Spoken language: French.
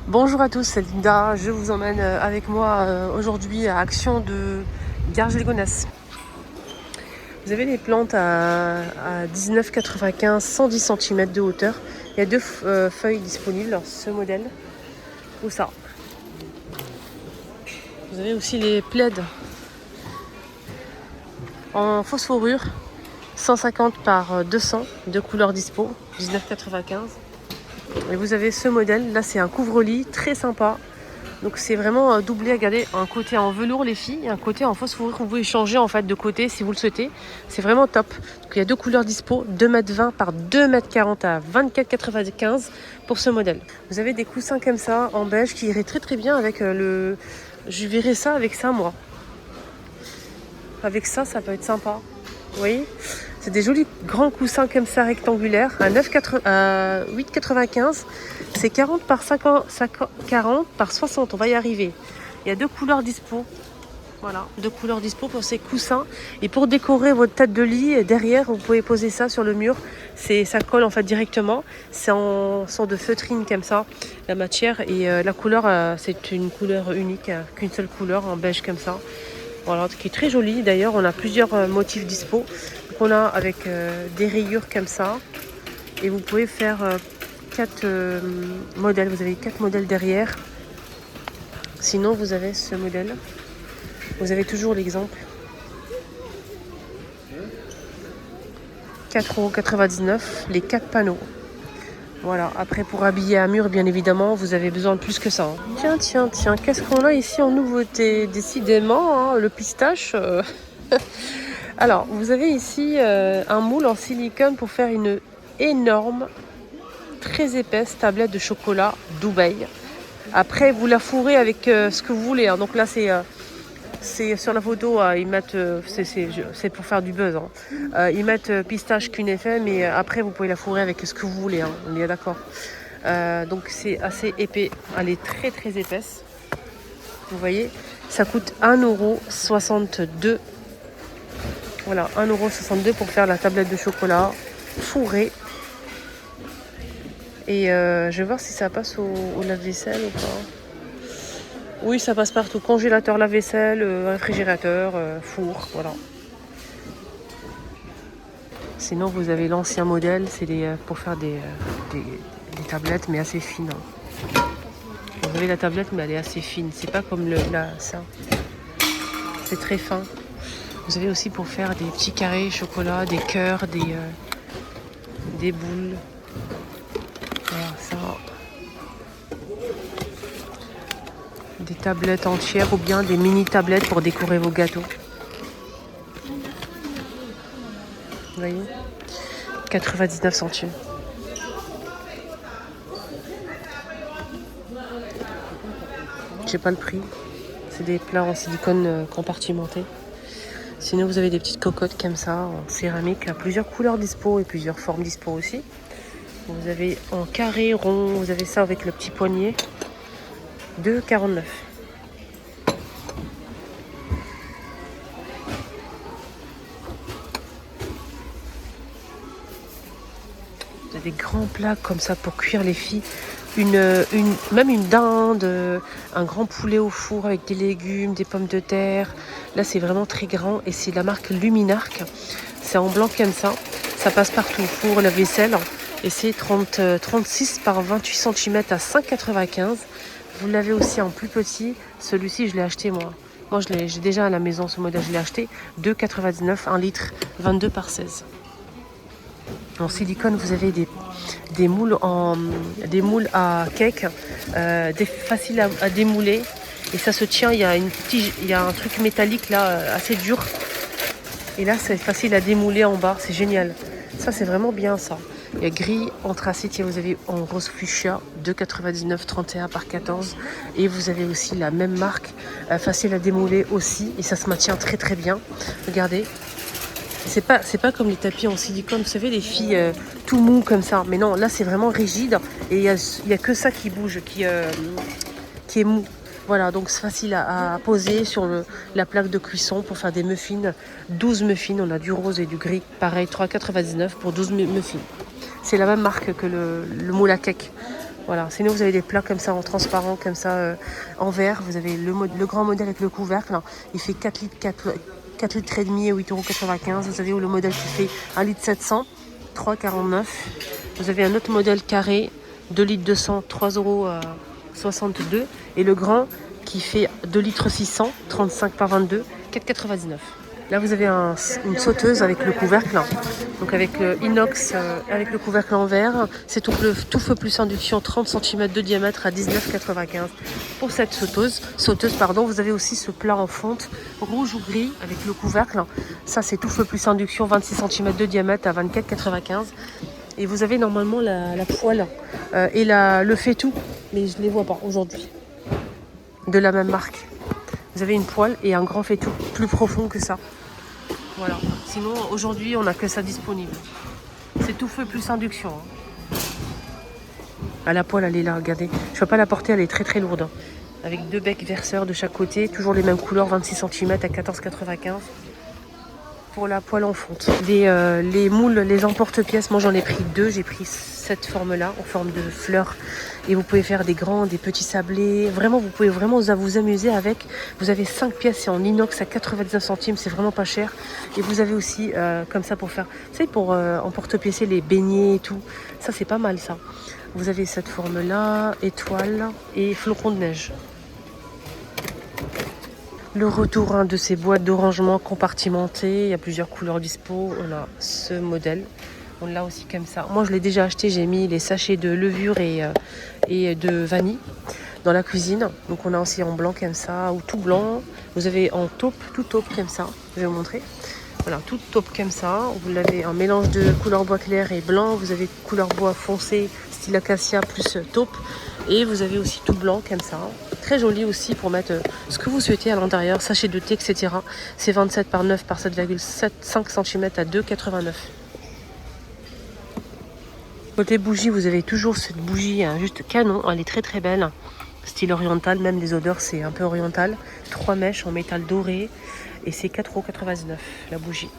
Bonjour à tous, c'est Linda. Je vous emmène avec moi aujourd'hui à Action de Garges-les-Gonesse. Vous avez les plantes à 19,95, 110 cm de hauteur. Il y a deux feuilles disponibles, alors ce modèle ou ça. Vous avez aussi les plaids en phosphorure, 150 par 200, deux couleurs dispo, 19,95. Et vous avez ce modèle, là c'est un couvre-lit très sympa. Donc c'est vraiment doublé, regardez, un côté en velours les filles et un côté en phosphorure. Vous pouvez changer en fait de côté si vous le souhaitez. C'est vraiment top. Donc il y a deux couleurs dispo, 2,20 m par 2,40 m à 24,95 pour ce modèle. Vous avez des coussins comme ça en beige qui iraient très très bien avec le... Je verrais ça avec ça moi. Avec ça, ça peut être sympa. Vous voyez, c'est des jolis grands coussins comme ça rectangulaires à 8,95. C'est 40 par 50, 40 par 60. On va y arriver. Il y a deux couleurs dispo. Voilà, deux couleurs dispo pour ces coussins. Et pour décorer votre tête de lit, derrière, vous pouvez poser ça sur le mur. Ça colle en fait directement. C'est en sorte de feutrine comme ça, la matière. Et la couleur, c'est une couleur unique, qu'une seule couleur, en beige comme ça. Voilà, qui est très joli. D'ailleurs, on a plusieurs motifs dispo. Donc, on a avec des rayures comme ça. Et vous pouvez faire 4 modèles. Vous avez 4 modèles derrière. Sinon, vous avez ce modèle. Vous avez toujours l'exemple. 4,99 €, les 4 panneaux. Voilà, après pour habiller un mur, bien évidemment, vous avez besoin de plus que ça. Tiens, qu'est-ce qu'on a ici en nouveauté? Décidément, le pistache. Alors, vous avez ici un moule en silicone pour faire une énorme, très épaisse tablette de chocolat Dubaï. Après, vous la fourrez avec ce que vous voulez. Donc là, c'est sur la photo, ils mettent, c'est pour faire du buzz. Ils mettent pistache Cunefait, mais après vous pouvez la fourrer avec ce que vous voulez. On est bien d'accord. Donc c'est assez épais. Elle est très très épaisse. Vous voyez, ça coûte 1,62 €. Voilà, 1,62 € pour faire la tablette de chocolat fourrée. Et je vais voir si ça passe au lave-vaisselle ou pas. Oui, ça passe partout. Congélateur, lave-vaisselle, réfrigérateur, four, voilà. Sinon, vous avez l'ancien modèle, c'est pour faire des tablettes, mais assez fines. Vous avez la tablette, mais elle est assez fine. C'est pas comme ça. C'est très fin. Vous avez aussi pour faire des petits carrés chocolat, des cœurs, des boules. Voilà, ça. Des tablettes entières ou bien des mini tablettes pour décorer vos gâteaux. Vous voyez, 99 centimes. J'ai pas le prix. C'est des plats en silicone compartimentés. Sinon, vous avez des petites cocottes comme ça en céramique à plusieurs couleurs dispo et plusieurs formes dispo aussi. Vous avez en carré, rond, vous avez ça avec le petit poignet. 2,49 €. Vous avez des grands plats comme ça pour cuire les filles. Même une dinde, un grand poulet au four avec des légumes, des pommes de terre. Là, c'est vraiment très grand et c'est la marque Luminarc. C'est en blanc comme ça. Ça passe partout, four, la vaisselle. Et c'est 36 par 28 cm à 5,95 €. Vous l'avez aussi en plus petit. Celui-ci, je l'ai acheté moi. Moi, j'ai déjà à la maison ce modèle, je l'ai acheté. 2,99 €, 1 litre, 22 par 16. En silicone, vous avez des moules à cake, faciles à démouler. Et ça se tient, il y a un truc métallique là, assez dur. Et là, c'est facile à démouler en bas, c'est génial. Ça, c'est vraiment bien ça. Il y a gris, anthracite, vous avez en rose fuchsia, 2,99 €, 31 par 14. Et vous avez aussi la même marque, facile à démouler aussi. Et ça se maintient très très bien. Regardez. C'est pas comme les tapis en silicone, vous savez, les filles tout mou comme ça. Mais non, là c'est vraiment rigide et il y a que ça qui bouge, qui est mou. Voilà, donc c'est facile à poser sur la plaque de cuisson pour faire des muffins. 12 muffins, on a du rose et du gris. Pareil, 3,99 € pour 12 muffins. C'est la même marque que le moule à cake. Voilà, sinon vous avez des plats comme ça en transparent, comme ça en verre. Vous avez le grand modèle avec le couvercle. Il fait 4 litres, 4 litres et demi et 8,95 €. Vous avez le modèle qui fait 1 litre 700, 3,49 €. Vous avez un autre modèle carré, 2 litres 200, 3,62 €. Et le grand qui fait 2 litres 600, 35 par 22, 4,99 €. Là, vous avez une sauteuse avec le couvercle, donc avec le inox, avec le couvercle en verre. C'est tout feu plus induction, 30 cm de diamètre à 19,95 € pour cette sauteuse. Vous avez aussi ce plat en fonte, rouge ou gris, avec le couvercle. Ça, c'est tout feu plus induction, 26 cm de diamètre à 24,95 €. Et vous avez normalement la poêle et le faitout, mais je ne les vois pas aujourd'hui, de la même marque. Vous avez une poêle et un grand faitout, plus profond que ça. Voilà. Sinon, aujourd'hui, on n'a que ça disponible. C'est tout feu plus induction. À la poêle, elle est là, regardez. Je ne vais pas la porter, elle est très très lourde. Avec 2 becs verseurs de chaque côté. Toujours les mêmes couleurs, 26 cm à 14,95 €. Pour la poêle en fonte. Les moules, les emporte-pièces, moi j'en ai pris 2. J'ai pris cette forme-là, en forme de fleurs. Et vous pouvez faire des grands, des petits sablés. Vraiment, vous pouvez vraiment vous amuser avec. Vous avez 5 pièces, c'est en inox à 99 centimes, c'est vraiment pas cher. Et vous avez aussi, comme ça, pour faire, vous savez, pour emporte-piècer les beignets et tout. Ça, c'est pas mal, ça. Vous avez cette forme-là, étoile et flocon de neige. Le retour de ces boîtes de rangement compartimentées. Il y a plusieurs couleurs dispo. On a ce modèle. On l'a aussi comme ça. Moi, je l'ai déjà acheté. J'ai mis les sachets de levure et de vanille dans la cuisine. Donc, on a aussi en blanc comme ça ou tout blanc. Vous avez en taupe, tout taupe comme ça. Je vais vous montrer. Voilà, tout taupe comme ça. Vous l'avez un mélange de couleur bois clair et blanc. Vous avez couleur bois foncé, style acacia plus taupe. Et vous avez aussi tout blanc comme ça. Très joli aussi pour mettre ce que vous souhaitez à l'intérieur. Sachet de thé, etc. C'est 27 par 9 par 7,5 cm à 2,89 €. Côté bougie, vous avez toujours cette bougie juste canon. Elle est très très belle. Style oriental, même les odeurs, c'est un peu oriental. 3 mèches en métal doré. Et c'est 4,99 € la bougie.